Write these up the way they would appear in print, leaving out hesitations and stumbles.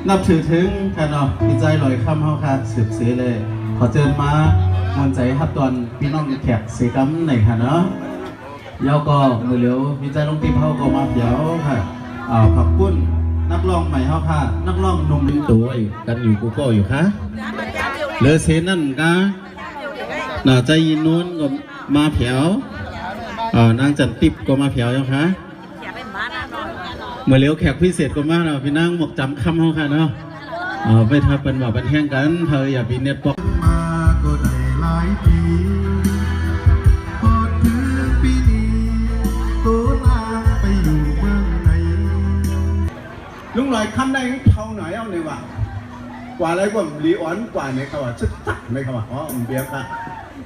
นับถือถึงค่ะเนาะดีใจลอยค่ำเฮาค่ะสืบเสียเลยขอเชิญมามวลใจฮับตอนพี่น้องแขกเสียกำในค่ะเนาะยาวก็มือเหลียวดีใจลงตีเฮาก็มาเดี๋ยวค่ะผักปุ้นนักร้องใหม่เฮาค่ะนักร้องหนุ่มตัวกันอยู่กูก็อยู่ค่ะเลอเซนั่นก็น่าใจยินนู้นก็มาเผียวนางจันติบก็มาเผียวยังคะเมื่อเลี้ยวแขกพิเศษก็มากเราพี่นั่งหมกจำคำเขาค่ะเนาะไปทำเป็นหมอกเป็นแห้งกันเธออย่าปีเน็ตปอกมาก็ได้หลายปีพอถึงปีนี้ตัวลาไปอยู่เมืองไหนลุงลอยคำได้เท่าไหนเอาเนี่ยวะกว่าอะไรกว่าลีออนกว่าเนี่ยเขาว่าชุดตักไม่เขาว่าเบียร์ค่ะ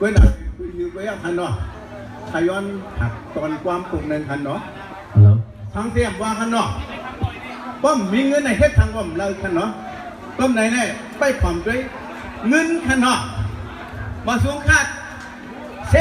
ก็หนักอยู่ก็ยังทันเนาะชาย้อนหักตอนความปรุงในทันเนาะทางเสียบว่าขันเนาะป้อมมีเงินในเฮ็ดทางป้อมเราขันเนาะป้อมไหนเนี่ยไปผ่อมด้วยเงินขันเนาะมาสูงคาดเซ